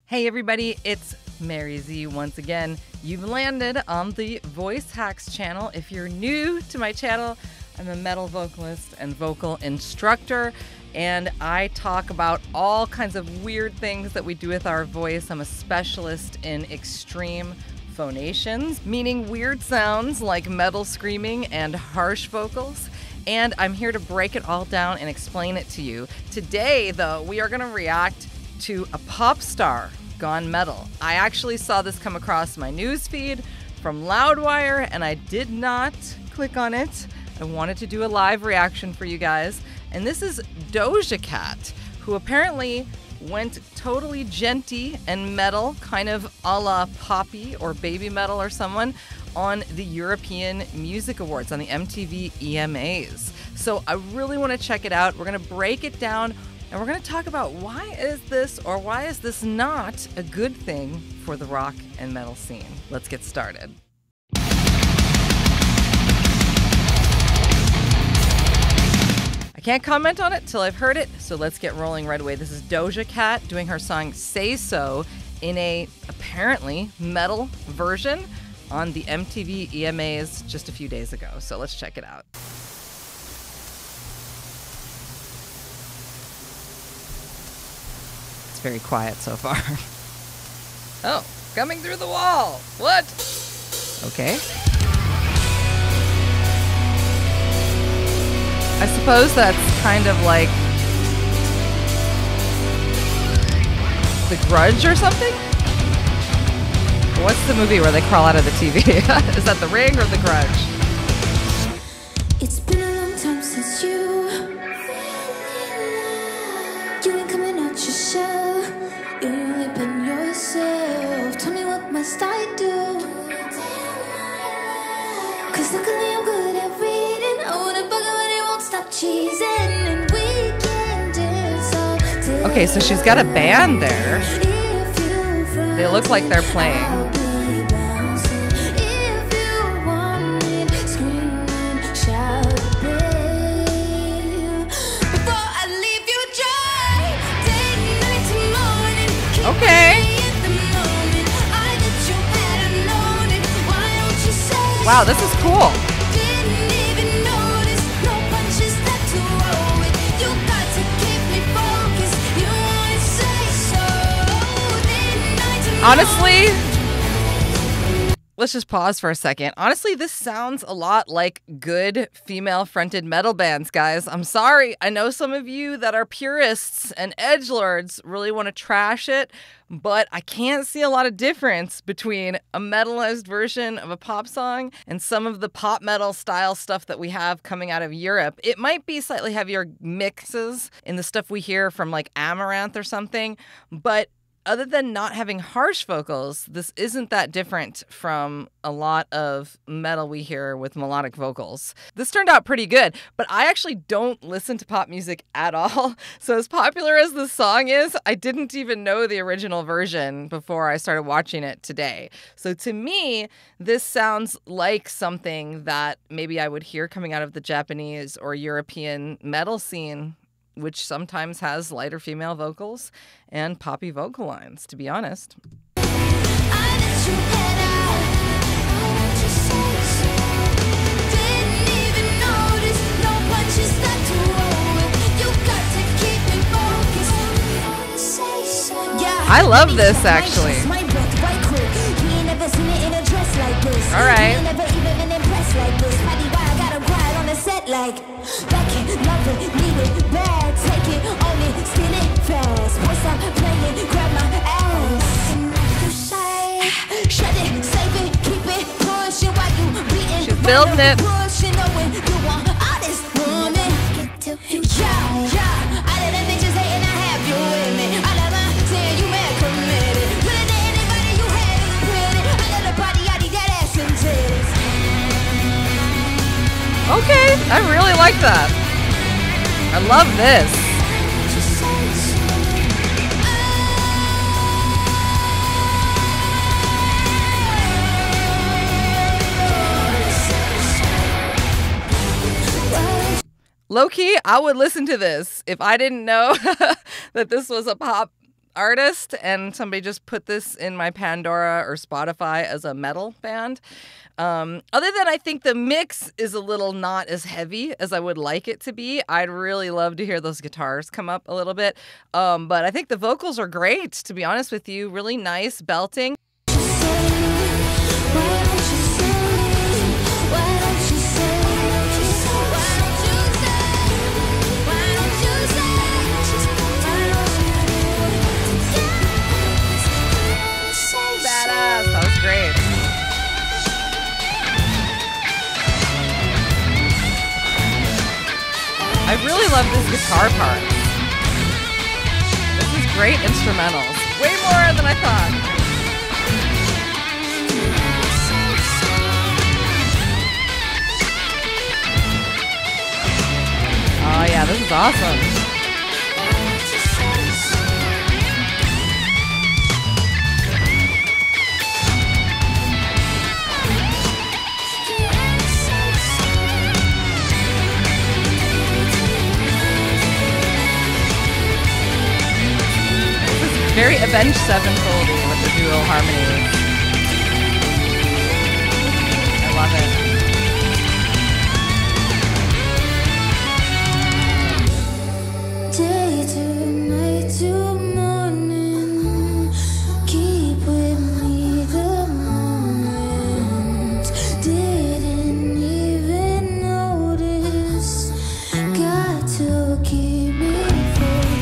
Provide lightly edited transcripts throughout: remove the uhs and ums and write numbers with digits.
Hey everybody, it's Mary Z once again. You've landed on the VoiceHacks channel. If you're new to my channel, I'm a metal vocalist and vocal instructor, and I talk about all kinds of weird things that we do with our voice. I'm a specialist in extreme phonations, meaning weird sounds like metal screaming and harsh vocals. And I'm here to break it all down and explain it to you. Today, though, we are going to react to a pop star gone metal. I actually saw this come across my news feed from Loudwire, and I did not click on it. I wanted to do a live reaction for you guys. And this is Doja Cat, who apparently went totally genty and metal, kind of a la poppy or baby metal or someone, on the European Music Awards, on the MTV EMAs. So I really want to check it out. We're going to break it down, and we're going to talk about why is this or why is this not a good thing for the rock and metal scene. Let's get started. I can't comment on it till I've heard it, so let's get rolling right away. This is Doja Cat doing her song Say So in a apparently metal version on the MTV EMAs just a few days ago. So let's check it out. It's very quiet so far. Oh, coming through the wall. What? Okay. I suppose that's kind of like The Grudge or something? What's the movie where they crawl out of the TV? Is that The Ring or The Grudge? It's been a long time since you ain't coming out your shell. You only been yourself. Tell me what must I do? Cause luckily I'm good at reading. I wanna bug her but it won't stop cheesing. And we can dance all day. Okay, so she's got a band there. They look like they're playing. Okay. Wow, this is cool. Honestly, let's just pause for a second. Honestly, this sounds a lot like good female-fronted metal bands, guys. I'm sorry. I know some of you that are purists and edgelords really want to trash it, but I can't see a lot of difference between a metalized version of a pop song and some of the pop metal style stuff that we have coming out of Europe. It might be slightly heavier mixes in the stuff we hear from like Amaranth or something, but other than not having harsh vocals, this isn't that different from a lot of metal we hear with melodic vocals. This turned out pretty good, but I actually don't listen to pop music at all. So as popular as this song is, I didn't even know the original version before I started watching it today. So to me, this sounds like something that maybe I would hear coming out of the Japanese or European metal scene, which sometimes has lighter female vocals and poppy vocal lines, to be honest. I love this, actually. All right. She's building it. Okay, I really like that. I love this. Low-key, I would listen to this if I didn't know that this was a pop artist and somebody just put this in my Pandora or Spotify as a metal band. Other than I think the mix is a little not as heavy as I would like it to be. I'd really love to hear those guitars come up a little bit. But I think the vocals are great, to be honest with you. Really nice belting. I really love this guitar part. This is great instrumentals. Way more than I thought. Oh yeah, this is awesome. Very Avenged Sevenfold with the dual harmonies. I love it. Day to night to morning, keep with me the moment. Didn't even notice, got to keep me focused.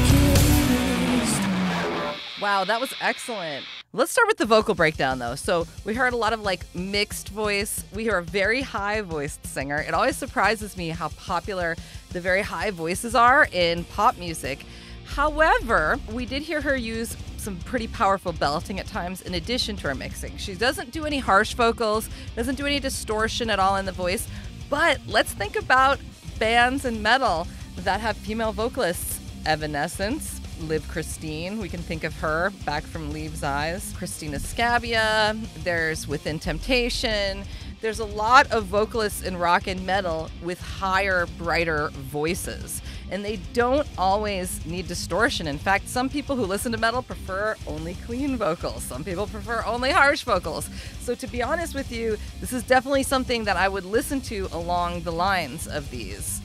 Wow, that was excellent. Let's start with the vocal breakdown though. So we heard a lot of like mixed voice. We hear a very high voiced singer. It always surprises me how popular the very high voices are in pop music. However, we did hear her use some pretty powerful belting at times in addition to her mixing. She doesn't do any harsh vocals, doesn't do any distortion at all in the voice. But let's think about bands in metal that have female vocalists. Evanescence, Liv Christine, we can think of her back from Leaves' Eyes. Christina Scabia, there's Within Temptation. There's a lot of vocalists in rock and metal with higher, brighter voices. And they don't always need distortion. In fact, some people who listen to metal prefer only clean vocals. Some people prefer only harsh vocals. So to be honest with you, this is definitely something that I would listen to along the lines of these.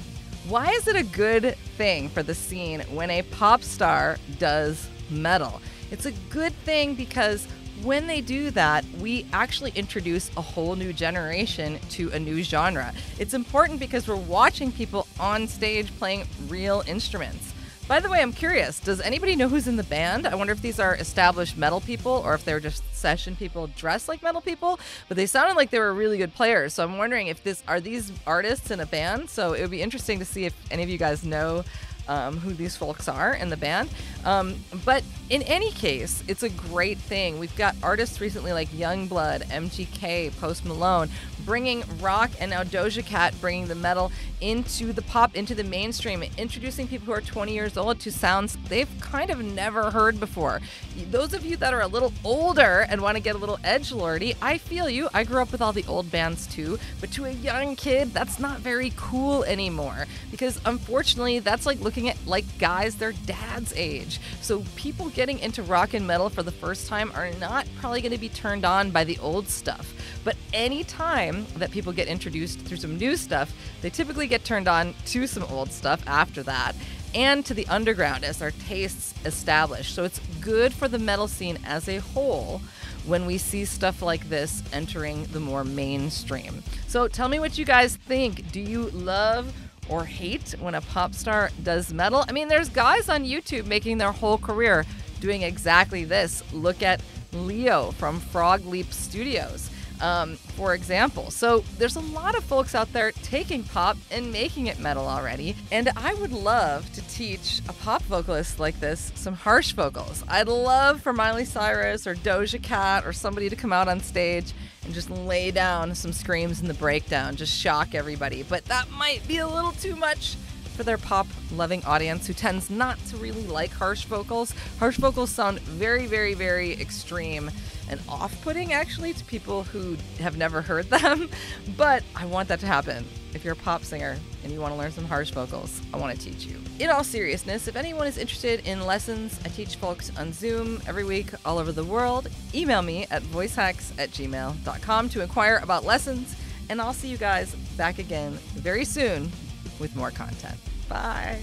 Why is it a good thing for the scene when a pop star does metal? It's a good thing because when they do that, we actually introduce a whole new generation to a new genre. It's important because we're watching people on stage playing real instruments. By the way, I'm curious, does anybody know who's in the band? I wonder if these are established metal people or if they're just session people dressed like metal people, but they sounded like they were really good players. So I'm wondering if are these artists in a band? So it would be interesting to see if any of you guys know who these folks are in the band. But in any case, it's a great thing. We've got artists recently like Youngblood, MGK, Post Malone, bringing rock, and now Doja Cat bringing the metal into the pop, into the mainstream, introducing people who are 20 years old to sounds they've kind of never heard before. Those of you that are a little older and want to get a little edgelordy, I feel you. I grew up with all the old bands too, but to a young kid, that's not very cool anymore because unfortunately, that's like looking at like guys their dad's age. So people getting into rock and metal for the first time are not probably going to be turned on by the old stuff. But any time that people get introduced through some new stuff, they typically get turned on to some old stuff after that and to the underground as our tastes establish. So it's good for the metal scene as a whole when we see stuff like this entering the more mainstream. So tell me what you guys think. Do you love or hate when a pop star does metal? I mean, there's guys on YouTube making their whole career doing exactly this. Look at Leo from Frog Leap Studios, for example. So there's a lot of folks out there taking pop and making it metal already. And I would love to teach a pop vocalist like this some harsh vocals. I'd love for Miley Cyrus or Doja Cat or somebody to come out on stage and just lay down some screams in the breakdown, just shock everybody. But that might be a little too much for their pop-loving audience who tends not to really like harsh vocals. Harsh vocals sound very, very, very extreme and off-putting, actually, to people who have never heard them. But I want that to happen. If you're a pop singer and you want to learn some harsh vocals, I want to teach you. In all seriousness, if anyone is interested in lessons, I teach folks on Zoom every week all over the world. Email me at voicehacks@gmail.com to inquire about lessons, and I'll see you guys back again very soon with more content. Bye.